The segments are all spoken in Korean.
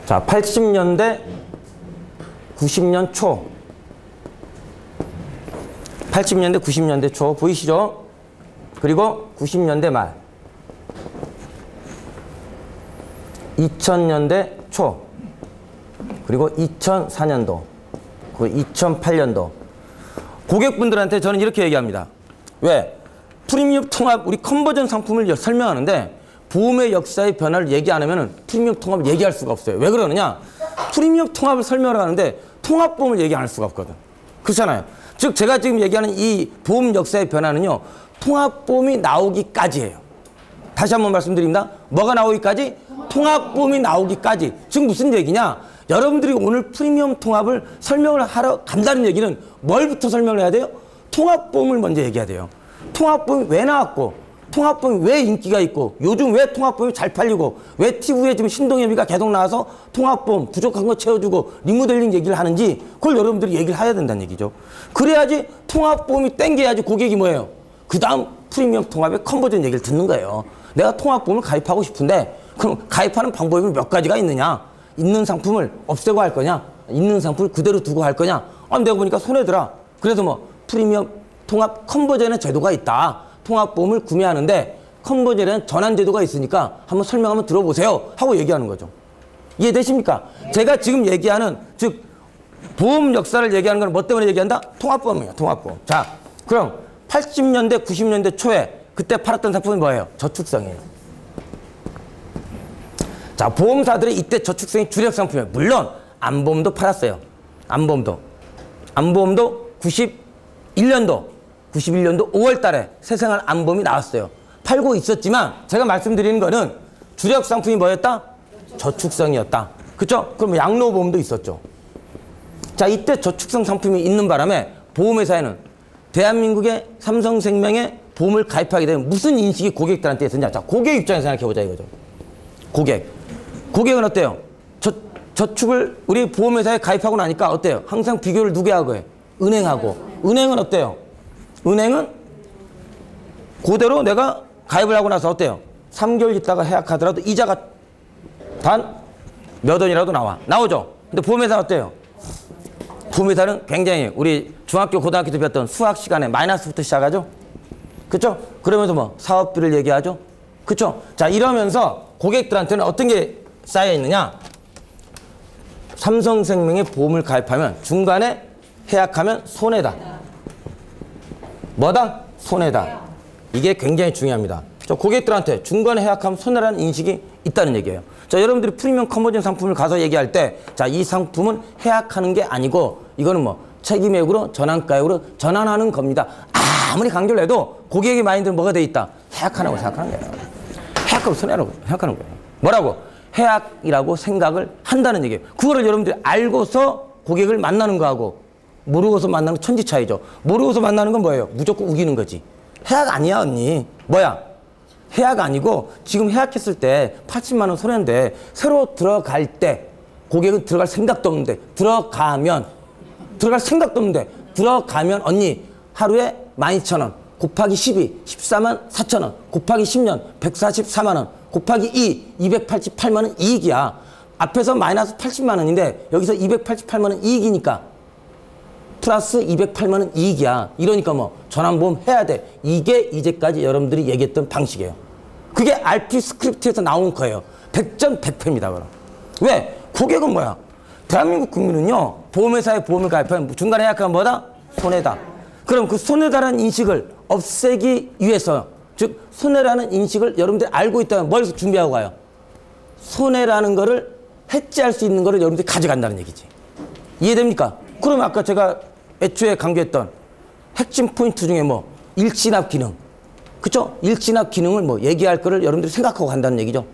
자, 80년대, 90년 초. 80년대, 90년대 초 보이시죠? 그리고 90년대 말. 2000년대 초. 그리고 2004년도. 그리고 2008년도. 고객분들한테 저는 이렇게 얘기합니다. 왜? 프리미엄 통합, 우리 컨버전 상품을 설명하는데 보험의 역사의 변화를 얘기 안 하면 프리미엄 통합을 얘기할 수가 없어요. 왜 그러느냐? 프리미엄 통합을 설명을 하는데 통합보험을 얘기 안 할 수가 없거든. 그렇잖아요. 즉 제가 지금 얘기하는 이 보험 역사의 변화는요. 통합보험이 나오기까지예요. 다시 한번 말씀드립니다. 뭐가 나오기까지? 통합보험이 나오기까지. 즉 무슨 얘기냐? 여러분들이 오늘 프리미엄 통합을 설명을 하러 간다는 얘기는 뭘부터 설명을 해야 돼요? 통합보험을 먼저 얘기해야 돼요. 통합보험이 왜 나왔고 통합보험이 왜 인기가 있고 요즘 왜 통합보험이 잘 팔리고 왜 TV에 지금 신동엽이가 계속 나와서 통합보험 부족한 거 채워주고 리모델링 얘기를 하는지 그걸 여러분들이 얘기를 해야 된다는 얘기죠. 그래야지 통합보험이 땡겨야지 고객이 뭐예요? 그 다음 프리미엄 통합의 컨버전 얘기를 듣는 거예요. 내가 통합보험을 가입하고 싶은데 그럼 가입하는 방법이 몇 가지가 있느냐? 있는 상품을 없애고 할 거냐? 있는 상품을 그대로 두고 할 거냐? 내가 보니까 손해더라. 그래서 뭐 프리미엄 통합 컨버전의 제도가 있다. 통합보험을 구매하는데 컨버전에는 전환제도가 있으니까 한번 설명 한번 들어보세요 하고 얘기하는 거죠. 이해되십니까? 제가 지금 얘기하는 즉 보험 역사를 얘기하는 건 뭐 때문에 얘기한다? 통합보험이에요. 통합보험. 자, 그럼 80년대 90년대 초에 그때 팔았던 상품이 뭐예요? 저축성이에요. 자, 보험사들이 이때 저축성이 주력 상품이에요. 물론 안보험도 팔았어요. 안보험도 91년도 5월 달에 새생활 안보험이 나왔어요. 팔고 있었지만 제가 말씀드리는 거는 주력 상품이 뭐였다? 저축성이었다. 그렇죠? 그럼 양로보험도 있었죠. 자, 이때 저축성 상품이 있는 바람에 보험회사에는 대한민국의 삼성생명에 보험을 가입하게 되면 무슨 인식이 고객들한테 있었냐? 자, 고객 입장에서 생각해보자 이거죠. 고객은 어때요? 저축을 우리 보험회사에 가입하고 나니까 어때요? 항상 비교를 누구하고 해? 은행하고. 은행은 어때요? 은행은 그대로 내가 가입을 하고 나서 어때요? 3개월 있다가 해약하더라도 이자가 단 몇 원이라도 나오죠? 근데 보험회사는 어때요? 보험회사는 굉장히 우리 중학교, 고등학교 때 배웠던 수학 시간에 마이너스부터 시작하죠? 그쵸? 그러면서 뭐 사업비를 얘기하죠? 그쵸? 자, 이러면서 고객들한테는 어떤 게 쌓여 있느냐? 삼성생명에 보험을 가입하면 중간에 해약하면 손해다. 뭐다? 손해다. 이게 굉장히 중요합니다. 저 고객들한테 중간에 해약하면 손해라는 인식이 있다는 얘기예요. 자, 여러분들이 프리미엄 컨버전 상품을 가서 얘기할 때, 자, 이 상품은 해약하는 게 아니고 이거는 뭐 책임액으로 전환가액으로 전환하는 겁니다. 아무리 강조를 해도 고객의 마인드는 뭐가 돼 있다? 해약하라고 생각하는 거예요. 해약하고 손해라고 생각하는 거예요. 뭐라고? 해약이라고 생각을 한다는 얘기예요. 그거를 여러분들이 알고서 고객을 만나는 거하고 모르고서 만나는 건 천지 차이죠. 모르고서 만나는 건 뭐예요? 무조건 우기는 거지. 해약 아니야, 언니. 뭐야? 해약 아니고 지금 해약했을 때 80만 원 손해인데 새로 들어갈 때 고객은 들어갈 생각도 없는데 들어가면 언니 하루에 12,000원 곱하기 12, 14만 4천원 곱하기 10년 144만 원 곱하기 2, 288만 원 이익이야. 앞에서 마이너스 80만 원인데 여기서 288만 원 이익이니까 플러스 208만 원 이익이야. 이러니까 뭐 전환보험 해야 돼. 이게 이제까지 여러분들이 얘기했던 방식이에요. 그게 RP 스크립트에서 나온 거예요. 100점 100패입니다. 그럼. 왜? 고객은 뭐야? 대한민국 국민은요. 보험회사에 보험을 가입하면 중간에 해약하면 뭐다? 손해다. 그럼 그 손해다라는 인식을 없애기 위해서 즉 손해라는 인식을 여러분들이 알고 있다면 뭘 준비하고 가요? 손해라는 거를 해지할 수 있는 거를 여러분들이 가져간다는 얘기지. 이해됩니까? 그럼 아까 제가 애초에 강조했던 핵심 포인트 중에 뭐 일진압 기능, 그쵸? 일진압 기능을 뭐 얘기할 거를 여러분들이 생각하고 간다는 얘기죠.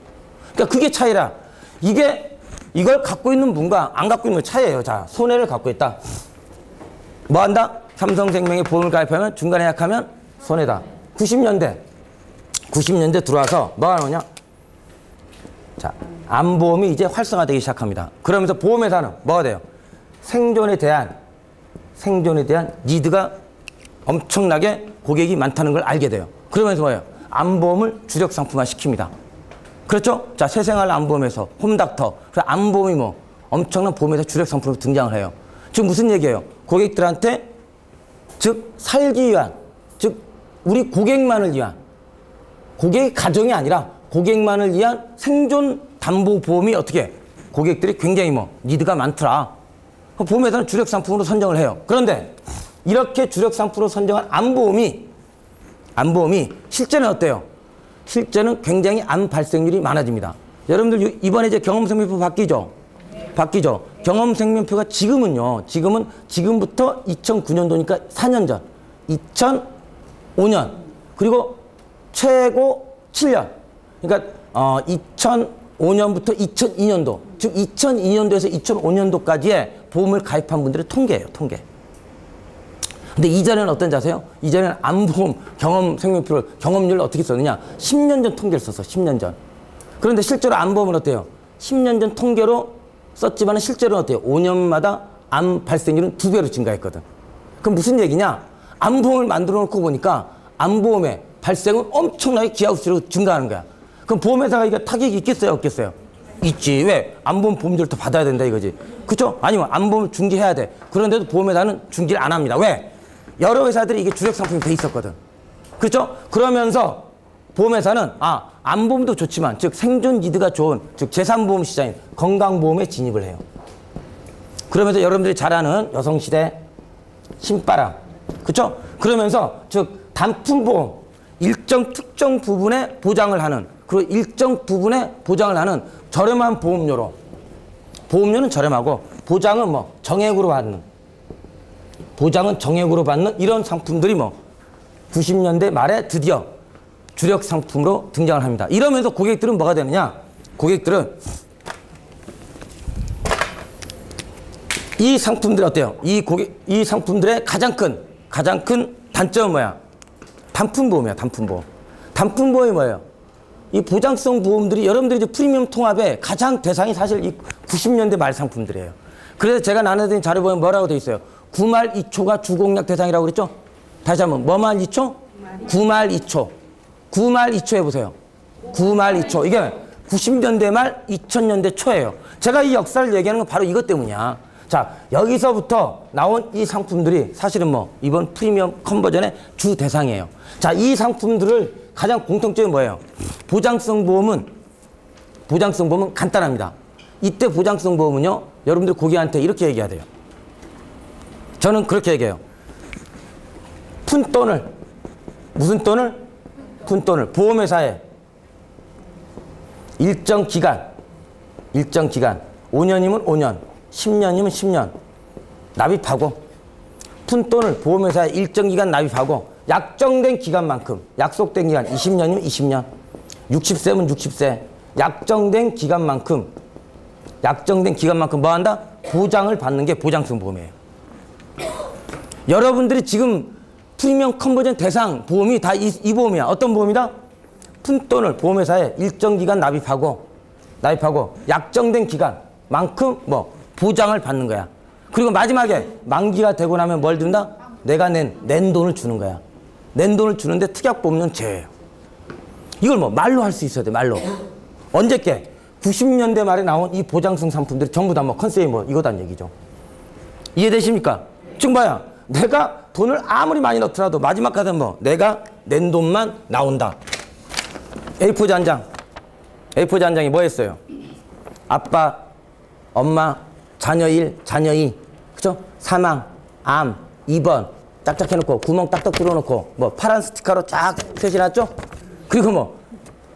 그러니까 그게 차이라. 이걸 갖고 있는 분과 안 갖고 있는 건 차이예요. 자, 손해를 갖고 있다. 뭐 한다? 삼성생명에 보험을 가입하면 중간에 해약하면 손해다. 90년대 들어와서 뭐가 나오냐? 자, 안보험이 이제 활성화되기 시작합니다. 그러면서 보험회사는 뭐가 돼요? 생존에 대한 니드가 엄청나게 고객이 많다는 걸 알게 돼요. 그러면서 뭐예요? 안보험을 주력 상품화 시킵니다. 그렇죠? 자, 새생활 암보험에서 홈닥터, 암보험이 뭐 엄청난 보험에서 주력 상품으로 등장을 해요. 즉 무슨 얘기예요? 고객들한테 즉 살기 위한, 즉 우리 고객만을 위한, 고객 가정이 아니라 고객만을 위한 생존 담보 보험이 어떻게 고객들이 굉장히 뭐 니드가 많더라. 보험회사는 주력 상품으로 선정을 해요. 그런데 이렇게 주력 상품으로 선정한 암보험이 실제는 어때요? 실제는 굉장히 암 발생률이 많아집니다. 여러분들 이번에 이제 경험생명표 바뀌죠? 바뀌죠. 경험생명표가 지금부터 2009년도니까 4년 전, 2005년, 그리고 최고 7년. 그러니까 2005년부터 2002년도, 즉 2002년도에서 2005년도까지의 보험을 가입한 분들의 통계예요, 통계. 근데 이전에는 어떤지 아세요? 이전에는 암보험 경험생명표를, 경험률을 어떻게 썼느냐? 10년 전 통계를 썼어, 10년 전. 그런데 실제로 암보험은 어때요? 10년 전 통계로 썼지만 실제로는 어때요? 5년마다 암 발생률은 2배로 증가했거든. 그럼 무슨 얘기냐? 암보험을 만들어 놓고 보니까 암보험의 발생은 엄청나게 기하급수로 증가하는 거야. 그럼 보험회사가 이거 타격이 있겠어요, 없겠어요? 있지. 왜? 암보험 보험료를 받아야 된다 이거지. 그렇죠? 아니면 암보험을 중개해야 돼. 그런데도 보험회사는 중개를 안 합니다. 왜? 여러 회사들이 이게 주력 상품이 돼 있었거든. 그렇죠? 그러면서 보험회사는 암보험도 좋지만 즉 생존 니드가 좋은 즉 재산보험 시장인 건강보험에 진입을 해요. 그러면서 여러분들이 잘 아는 여성시대, 신바람, 그렇죠? 그러면서 즉 단품보험 일정 특정 부분에 보장을 하는, 그리고 일정 부분에 보장을 하는 저렴한 보험료로, 보험료는 저렴하고 보장은 뭐 정액으로 받는, 보장은 정액으로 받는 이런 상품들이 뭐 90년대 말에 드디어 주력 상품으로 등장을 합니다. 이러면서 고객들은 뭐가 되느냐? 고객들은 이 상품들이 어때요? 이 상품들의 가장 큰 단점은 뭐야? 단품보험이야, 단품보험. 단품보험이 뭐예요? 이 보장성 보험들이 여러분들이 이제 프리미엄 통합의 가장 대상이 사실 이 90년대 말 상품들이에요. 그래서 제가 나눠드린 자료 보면 뭐라고 돼 있어요? 9말 2초가 주공약 대상이라고 그랬죠? 다시 한번 뭐말 2초? 9말 2초. 9말 2초 해보세요. 9말 2초. 이게 90년대 말 2000년대 초예요. 제가 이 역사를 얘기하는 건 바로 이것 때문이야. 자, 여기서부터 나온 이 상품들이 사실은 뭐 이번 프리미엄 컨버전의 주 대상이에요. 자, 이 상품들을 가장 공통점이 뭐예요? 보장성 보험은 간단합니다. 이때 보장성 보험은요, 여러분들 고객한테 이렇게 얘기해야 돼요. 저는 그렇게 얘기해요. 푼돈을, 무슨 돈을? 푼돈을 보험회사에 일정 기간, 5년이면 5년, 10년이면 10년 납입하고, 푼돈을 보험회사에 일정 기간 납입하고 약정된 기간만큼, 약속된 기간 20년이면 20년, 60세면 60세 약정된 기간만큼 뭐 한다? 보장을 받는 게 보장성 보험이에요. 여러분들이 지금 프리미엄 컨버전 대상 보험이 다 이 보험이야. 어떤 보험이다? 푼돈을 보험회사에 일정 기간 납입하고 약정된 기간만큼 뭐 보장을 받는 거야. 그리고 마지막에 만기가 되고 나면 뭘 준다? 내가 낸 돈을 주는 거야. 낸 돈을 주는데 특약보험료는 제외예요. 이걸 뭐 말로 할 수 있어야 돼, 말로. 언제께? 90년대 말에 나온 이 보장성 상품들이 전부 다 뭐 컨셉이 뭐 이거단 얘기죠. 이해되십니까? 지금 봐야 내가 돈을 아무리 많이 넣더라도 마지막 가서는 뭐 내가 낸 돈만 나온다. A4지 한 장. A4지 한 장이 뭐였어요? 아빠, 엄마, 자녀 1, 자녀 2. 그죠? 사망, 암, 입원 짝짝 해놓고 구멍 딱딱 뚫어놓고 뭐 파란 스티커로 쫙 표시해놨죠? 그리고 뭐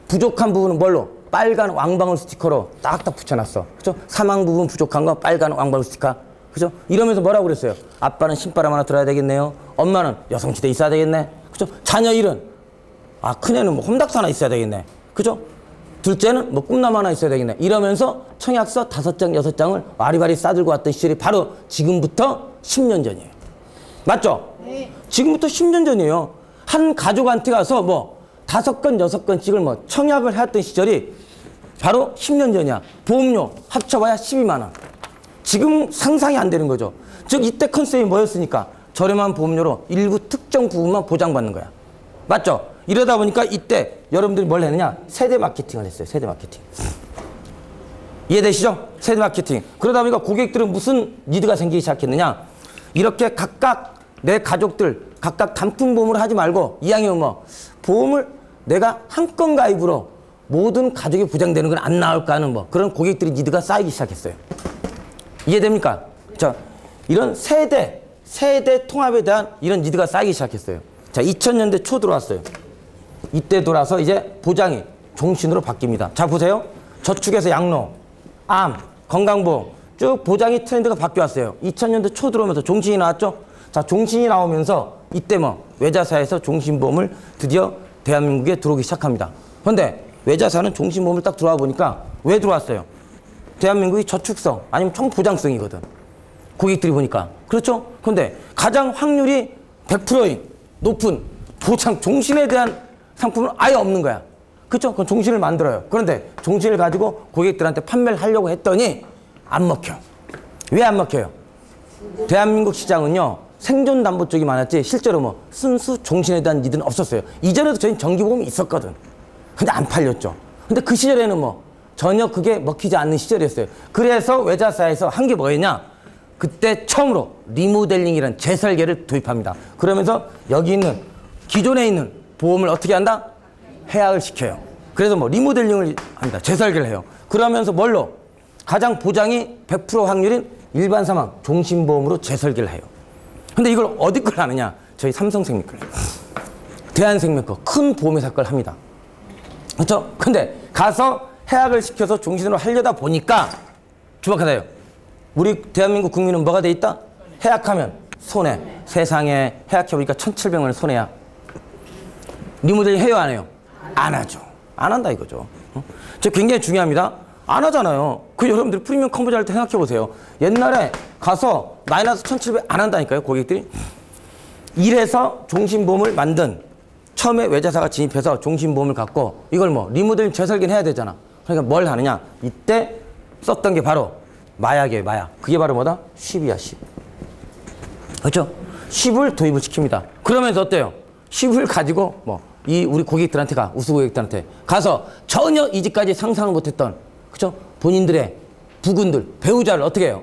부족한 부분은 뭘로? 빨간 왕방울 스티커로 딱딱 붙여놨어. 그죠? 사망 부분 부족한 거 빨간 왕방울 스티커. 그죠? 이러면서 뭐라고 그랬어요? 아빠는 신바람 하나 들어야 되겠네요. 엄마는 여성시대 있어야 되겠네. 그죠? 자녀 1은 큰애는 뭐 홈닥터 하나 있어야 되겠네. 그죠? 둘째는 뭐 꿈나무 하나 있어야 되겠네. 이러면서 청약서 5장, 6장을 와리와리 싸들고 왔던 시절이 바로 지금부터 10년 전이에요. 맞죠? 네. 지금부터 10년 전이에요. 한 가족한테 가서 뭐 5건, 6건씩을 뭐 청약을 해왔던 시절이 바로 10년 전이야. 보험료 합쳐봐야 12만 원. 지금 상상이 안 되는 거죠. 즉 이때 컨셉이 뭐였으니까 저렴한 보험료로 일부 특정 부분만 보장받는 거야. 맞죠? 이러다 보니까 이때 여러분들이 뭘 했느냐? 세대 마케팅을 했어요. 세대 마케팅. 이해되시죠? 세대 마케팅. 그러다 보니까 고객들은 무슨 니드가 생기기 시작했느냐? 이렇게 각각 내 가족들 각각 단품 보험을 하지 말고 이왕이면 뭐 보험을 내가 한 건 가입으로 모든 가족이 보장되는 건 안 나올까 하는 뭐 그런 고객들의 니드가 쌓이기 시작했어요. 이해됩니까? 자, 이런 세대 통합에 대한 이런 니드가 쌓이기 시작했어요. 자, 2000년대 초 들어왔어요. 이때 돌아서 이제 보장이 종신으로 바뀝니다. 자, 보세요. 저축에서 양로, 암, 건강보험 쭉 보장이 트렌드가 바뀌었어요. 2000년대 초 들어오면서 종신이 나왔죠. 자, 종신이 나오면서 이때 뭐 외자사에서 종신보험을 드디어 대한민국에 들어오기 시작합니다. 그런데 외자사는 종신보험을 딱 들어와 보니까 왜 들어왔어요? 대한민국이 저축성 아니면 청보장성이거든. 고객들이 보니까. 그렇죠? 그런데 가장 확률이 100%인 높은 보장 종신에 대한 상품은 아예 없는 거야. 그렇죠? 그럼 종신을 만들어요. 그런데 종신을 가지고 고객들한테 판매를 하려고 했더니 안 먹혀. 왜 안 먹혀요? 대한민국 시장은요. 생존담보 쪽이 많았지 실제로 뭐 순수 종신에 대한 니드는 없었어요. 이전에도 저희는 정기보험이 있었거든. 근데 안 팔렸죠. 근데 그 시절에는 뭐 전혀 그게 먹히지 않는 시절이었어요. 그래서 외자사에서 한 게 뭐였냐? 그때 처음으로 리모델링이라는 재설계를 도입합니다. 그러면서 여기 있는 기존에 있는 보험을 어떻게 한다? 해약을 시켜요. 그래서 뭐 리모델링을 합니다. 재설계를 해요. 그러면서 뭘로? 가장 보장이 100% 확률인 일반 사망 종신보험으로 재설계를 해요. 근데 이걸 어디 걸 하느냐? 저희 삼성생명 걸. 대한생명 거 큰 보험회사 걸 합니다. 그렇죠? 근데 가서 해약을 시켜서 종신으로 하려다 보니까 주목하세요. 우리 대한민국 국민은 뭐가 돼 있다? 해약하면 손해. 세상에 해약해보니까 1,700만 원 손해야. 리모델링 해요 안 해요? 안 하죠. 안 한다 이거죠. 저 굉장히 중요합니다. 안 하잖아요. 그 여러분들 프리미엄 컴보즈 할 때 생각해보세요. 옛날에 가서 마이너스 1,700 안 한다니까요 고객들이. 이래서 종신보험을 만든 처음에 외자사가 진입해서 종신보험을 갖고 이걸 뭐 리모델링 재설계는 해야 되잖아. 그러니까 뭘 하느냐? 이때 썼던 게 바로 마약이에요. 마약. 그게 바로 뭐다? 10이야 10. 그렇죠? 10을 도입을 시킵니다. 그러면서 어때요? 10을 가지고 뭐 이 우리 고객들한테 가 우수 고객들한테 가서 전혀 이제까지 상상을 못했던 그렇죠? 본인들의 부군들 배우자를 어떻게 해요?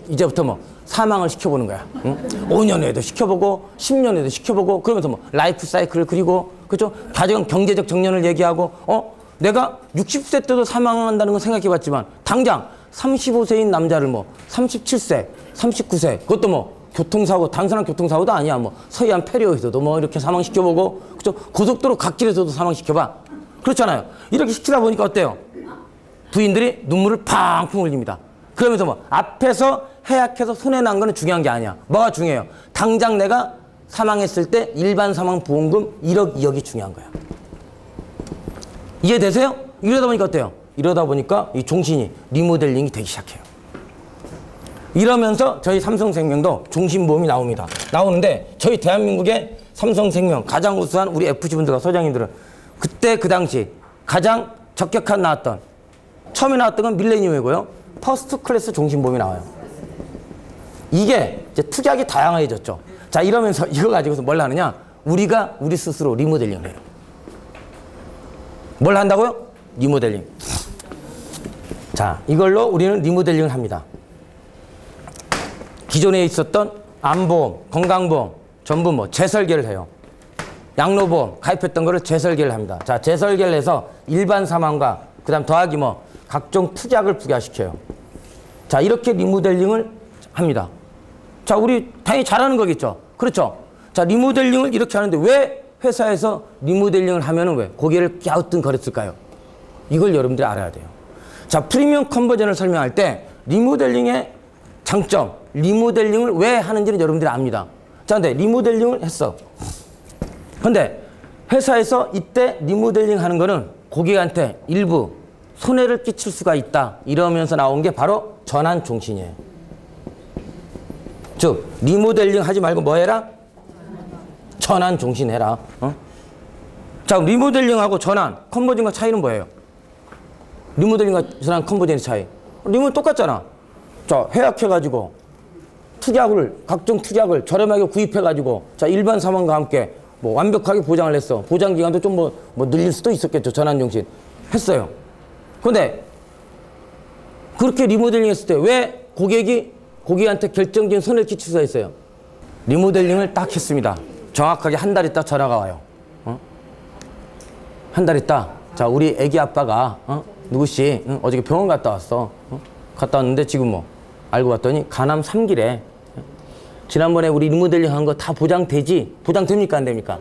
이제부터 뭐 사망을 시켜보는 거야. 응? 5년 후에도 시켜보고 10년 후에도 시켜보고 그러면서 뭐 라이프 사이클을 그리고 그렇죠? 가정 경제적 정년을 얘기하고 내가 60세 때도 사망한다는 건 생각해봤지만 당장 35세인 남자를 뭐 37세, 39세 그것도 뭐 교통사고 단순한 교통사고도 아니야. 뭐 서해안 페리오에서도 뭐 이렇게 사망시켜보고 그렇죠? 고속도로 갓길에서도 사망시켜봐. 그렇잖아요. 이렇게 시키다 보니까 어때요? 부인들이 눈물을 팡팡 흘립니다. 그러면서 뭐 앞에서 해약해서 손해난 거는 중요한 게 아니야. 뭐가 중요해요? 당장 내가 사망했을 때 일반 사망보험금 1억, 2억이 중요한 거야. 이해되세요? 이러다 보니까 어때요? 이러다 보니까 이 종신이 리모델링이 되기 시작해요. 이러면서 저희 삼성생명도 종신보험이 나옵니다. 나오는데 저희 대한민국의 삼성생명 가장 우수한 우리 FC분들과 소장님들은 그때 그 당시 가장 적격한 나왔던 처음에 나왔던 건 밀레니엄이고요. 퍼스트 클래스 종신보험이 나와요. 이게 이제 특약이 다양해졌죠. 자, 이러면서 이거 가지고서 뭘 하느냐? 우리가 우리 스스로 리모델링을 해요. 뭘 한다고요? 리모델링. 자, 이걸로 우리는 리모델링을 합니다. 기존에 있었던 암보험, 건강보험 전부 뭐 재설계를 해요. 양로보험 가입했던 거를 재설계를 합니다. 자, 재설계를 해서 일반 사망과 그 다음 더하기 뭐 각종 특약을 부과시켜요. 자, 이렇게 리모델링을 합니다. 자, 우리 당연히 잘하는 거겠죠. 그렇죠. 자, 리모델링을 이렇게 하는데 왜 회사에서 리모델링을 하면은 왜 고개를 갸우뚱거렸을까요? 이걸 여러분들이 알아야 돼요. 자, 프리미엄 컨버전을 설명할 때 리모델링의 장점, 리모델링을 왜 하는지는 여러분들이 압니다. 자, 근데 리모델링을 했어. 근데 회사에서 이때 리모델링 하는 거는 고객한테 일부 손해를 끼칠 수가 있다. 이러면서 나온 게 바로 전환 종신이에요. 즉, 리모델링 하지 말고 뭐 해라? 전환 종신 해라. 자, 리모델링하고 전환, 컨버전과 차이는 뭐예요? 리모델링과 전환, 컨버전의 차이. 리모델링 똑같잖아. 자, 해약해가지고 각종 특약을 저렴하게 구입해가지고 자, 일반 사망과 함께 뭐 완벽하게 보장을 했어. 보장 기간도 좀 뭐 늘릴 수도 있었겠죠. 전환종신 했어요. 그런데 그렇게 리모델링 했을 때 왜 고객한테 결정적인 손해를 끼칠 수가 있어요? 리모델링을 딱 했습니다. 정확하게 한 달 있다 전화가 와요. 한 달 있다. 자, 우리 애기 아빠가 누구씨 어저께 병원 갔다 왔어. 갔다 왔는데 지금 뭐 알고 봤더니 간암 3기래. 지난번에 우리 리모델링 한 거 다 보장되지? 보장됩니까? 안 됩니까?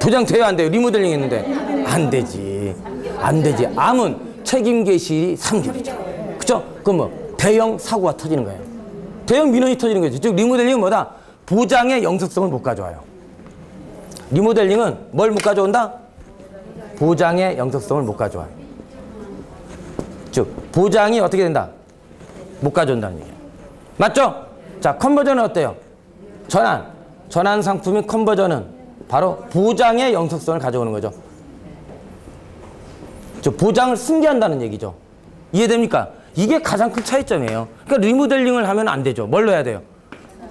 보장돼요? 안 돼요? 리모델링 했는데 안 되지. 안 되지. 암은 책임 개시일이 3개월이죠. 그쵸? 그럼 뭐 대형 사고가 터지는 거예요. 대형 민원이 터지는 거죠. 즉 리모델링은 뭐다? 보장의 영속성을 못 가져와요. 리모델링은 뭘 못 가져온다? 보장의 영속성을 못 가져와요. 즉 보장이 어떻게 된다? 못 가져온다는 얘기예요. 맞죠? 자, 컨버전은 어때요? 전환 상품인 컨버전은 바로 보장의 영속성을 가져오는 거죠. 즉 보장을 승계한다는 얘기죠. 이해됩니까? 이게 가장 큰 차이점이에요. 그러니까 리모델링을 하면 안 되죠. 뭘로 해야 돼요?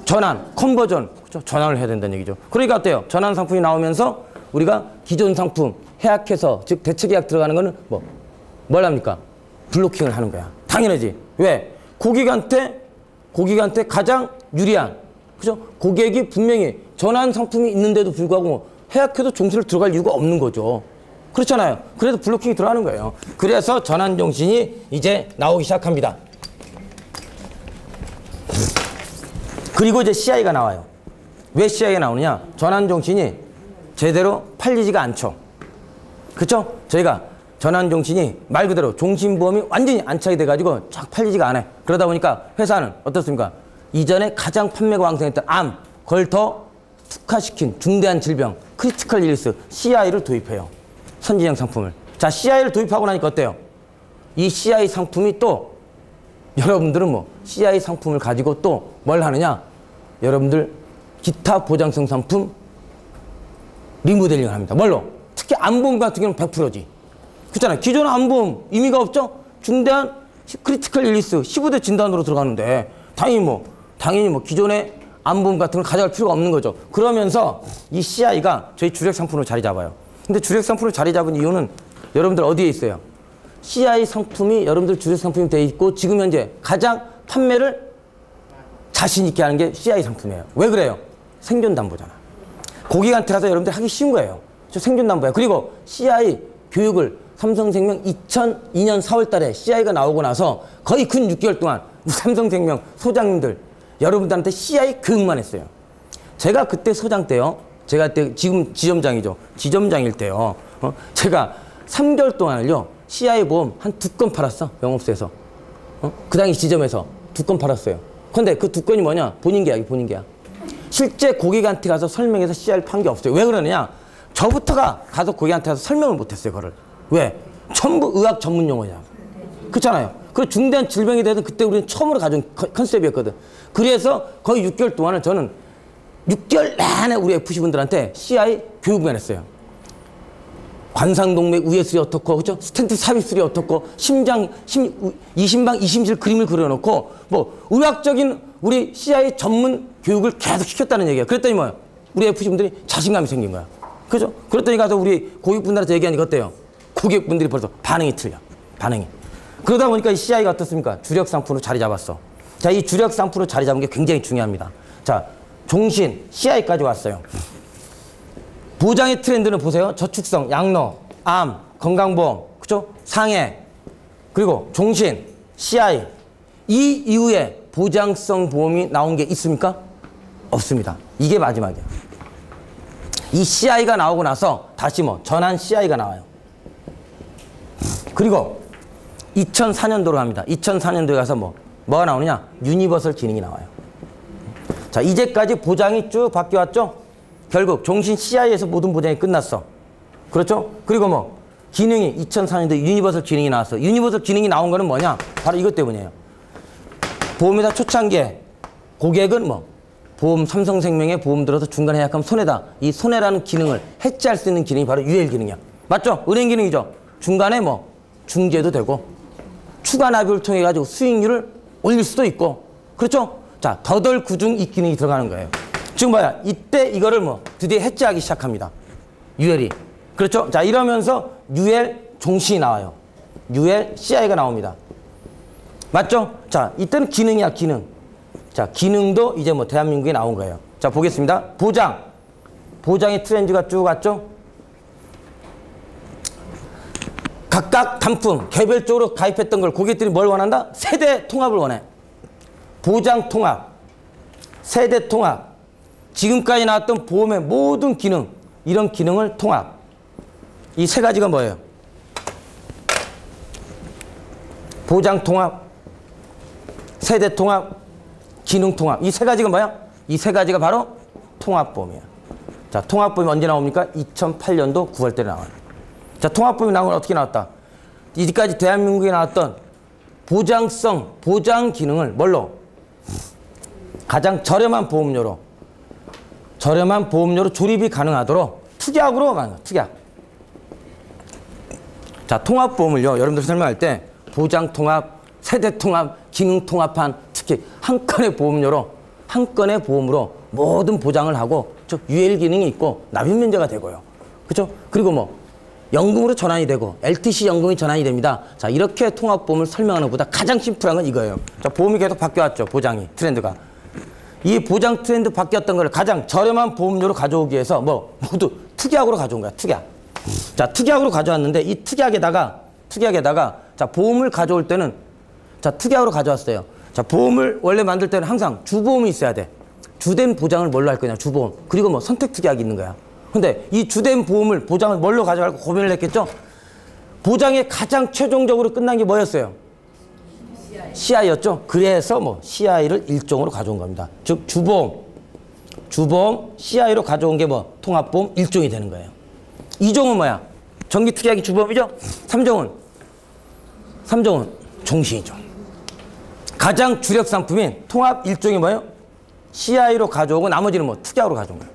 전환, 컨버전, 그렇죠? 전환을 해야 된다는 얘기죠. 그러니까 어때요? 전환 상품이 나오면서 우리가 기존 상품 해약해서 즉 대체계약 들어가는 거는 뭘 합니까? 블로킹을 하는 거야. 당연하지. 왜? 고객한테 가장 유리한, 그죠? 고객이 분명히 전환 상품이 있는데도 불구하고 해약해도 종신을 들어갈 이유가 없는 거죠. 그렇잖아요. 그래서 블로킹이 들어가는 거예요. 그래서 전환종신이 이제 나오기 시작합니다. 그리고 이제 CI가 나와요. 왜 CI가 나오느냐? 전환종신이 제대로 팔리지가 않죠. 그쵸? 저희가 전환종신이 말 그대로 종신보험이 완전히 안착이 돼가지고 쫙 팔리지가 않아요. 그러다 보니까 회사는 어떻습니까? 이전에 가장 판매가 왕성했던 암, 그걸 더 특화시킨 중대한 질병, 크리티컬 일리스, CI를 도입해요. 선진형 상품을. 자, CI를 도입하고 나니까 어때요? 이 CI 상품이 또 여러분들은 뭐 CI 상품을 가지고 또 뭘 하느냐? 여러분들 기타 보장성 상품 리모델링을 합니다. 뭘로? 특히 암보험 같은 경우는 100%지. 그렇잖아요. 기존 암보험 의미가 없죠? 중대한 크리티컬 일리스 15대 진단으로 들어가는데 당연히 뭐 기존의 암보험 같은 걸 가져갈 필요가 없는 거죠. 그러면서 이 CI가 저희 주력 상품으로 자리 잡아요. 근데 주력 상품으로 자리 잡은 이유는 여러분들 어디에 있어요? CI 상품이 여러분들 주력 상품이 돼 있고 지금 현재 가장 판매를 자신 있게 하는 게 CI 상품이에요. 왜 그래요? 생존담보잖아. 고객한테 가서 여러분들 하기 쉬운 거예요. 저 생존담보야. 그리고 CI 교육을 삼성생명 2002년 4월 달에 CI가 나오고 나서 거의 근 6개월 동안 삼성생명 소장님들 여러분들한테 CI 교육만 했어요. 제가 그때 소장 때요. 제가 그때 지금 지점장이죠. 지점장일 때요. 제가 3개월 동안을요. CI 보험 한 2건 팔았어. 영업소에서. 그 당시 지점에서 2건 팔았어요. 근데 그 2건이 뭐냐? 본인 계약이 본인 계약. 실제 고객한테 가서 설명해서 CI를 판 게 없어요. 왜 그러느냐? 저부터가 가서 고객한테 가서 설명을 못했어요. 그거를. 왜? 전부 의학 전문 용어냐. 그렇잖아요. 그 중대한 질병에 대해서 그때 우리는 처음으로 가져온 컨셉이었거든. 그래서 거의 6개월 동안은 저는 6개월 내내 우리 FC분들한테 CI 교육만 했어요. 관상동맥 우회술이 어떻고, 그죠? 스텐트 삽입술이 어떻고, 이심방 이심실 그림을 그려놓고, 뭐, 의학적인 우리 CI 전문 교육을 계속 시켰다는 얘기예요. 그랬더니 뭐예요? 우리 FC분들이 자신감이 생긴 거야. 그죠? 그랬더니 가서 우리 고객분들한테 얘기하니까 어때요? 고객분들이 벌써 반응이 틀려. 반응이. 그러다 보니까 이 CI가 어떻습니까? 주력 상품으로 자리 잡았어. 자, 이 주력 상품으로 자리 잡은 게 굉장히 중요합니다. 자, 종신, CI까지 왔어요. 보장의 트렌드는 보세요. 저축성, 양로, 암, 건강보험, 그죠? 상해, 그리고 종신, CI. 이 이후에 보장성 보험이 나온 게 있습니까? 없습니다. 이게 마지막이에요. 이 CI가 나오고 나서 다시 뭐 전환 CI가 나와요. 그리고 2004년도로 갑니다. 2004년도에 가서 뭐가 나오느냐? 유니버설 기능이 나와요. 자, 이제까지 보장이 쭉 바뀌어왔죠? 결국 종신 CI에서 모든 보장이 끝났어. 그렇죠? 그리고 뭐 기능이 2004년도에 유니버설 기능이 나왔어. 유니버설 기능이 나온 거는 뭐냐? 바로 이것 때문이에요. 보험회사 초창기에 고객은 뭐 보험 삼성생명에 보험 들어서 중간에 해약하면 손해다. 이 손해라는 기능을 해지할 수 있는 기능이 바로 UL 기능이야. 맞죠? 은행 기능이죠. 중간에 뭐 중재도 되고 추가 납입을 통해 가지고 수익률을 올릴 수도 있고. 그렇죠? 자, 더덜 구중 이 기능이 들어가는 거예요. 지금 뭐야? 이때 이거를 뭐 드디어 해체하기 시작합니다. UL이. 그렇죠? 자, 이러면서 UL 종신이 나와요. UL CI가 나옵니다. 맞죠? 자, 이때는 기능이야, 기능. 자, 기능도 이제 뭐 대한민국에 나온 거예요. 자, 보겠습니다. 보장. 보장의 트렌드가 쭉 왔죠? 각각 단품, 개별적으로 가입했던 걸 고객들이 뭘 원한다? 세대 통합을 원해. 보장 통합, 세대 통합, 지금까지 나왔던 보험의 모든 기능, 이런 기능을 통합. 이 세 가지가 뭐예요? 보장 통합, 세대 통합, 기능 통합. 이 세 가지가 뭐야? 이 세 가지가 바로 통합보험이야. 자, 통합보험이 언제 나옵니까? 2008년도 9월달에 나와요. 자, 통합보험이 나오면 어떻게 나왔다? 이제까지 대한민국에 나왔던 보장성, 보장 기능을 뭘로? 가장 저렴한 보험료로 조립이 가능하도록 특약으로 가는 거야, 특약. 자, 통합보험을요, 여러분들 설명할 때 보장 통합, 세대 통합, 기능 통합한 특히 한 건의 보험료로, 한 건의 보험으로 모든 보장을 하고, 즉 UL 기능이 있고 납입 면제가 되고요. 그렇죠? 그리고 뭐 연금으로 전환이 되고 LTC 연금이 전환이 됩니다. 자, 이렇게 통합보험을 설명하는 것보다 가장 심플한 건 이거예요. 자, 보험이 계속 바뀌어왔죠. 보장이, 트렌드가. 이 보장 트렌드 바뀌었던 걸 가장 저렴한 보험료로 가져오기 위해서 뭐 모두 특약으로 가져온 거야. 특약. 자, 특약으로 가져왔는데 이 특약에다가 자, 보험을 가져올 때는 자, 특약으로 가져왔어요. 자, 보험을 원래 만들 때는 항상 주보험이 있어야 돼. 주된 보장을 뭘로 할 거냐, 주보험. 그리고 뭐 선택 특약이 있는 거야. 근데 이 주된 보험을, 보장을 뭘로 가져갈까 고민을 했겠죠? 보장에 가장 최종적으로 끝난 게 뭐였어요? CI였죠? 그래서 뭐 CI를 일종으로 가져온 겁니다. 즉, 주보험 CI로 가져온 게 뭐 통합보험 일종이 되는 거예요. 2종은 뭐야? 정기 특약이 주보험이죠? 3종은 종신이죠. 가장 주력 상품인 통합 일종이 뭐예요? CI로 가져오고 나머지는 뭐 특약으로 가져온 거예요.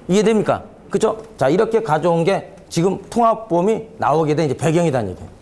이해됩니까? 그죠? 자, 이렇게 가져온 게 지금 통합보험이 나오게 된 이제 배경이라는 얘기예요.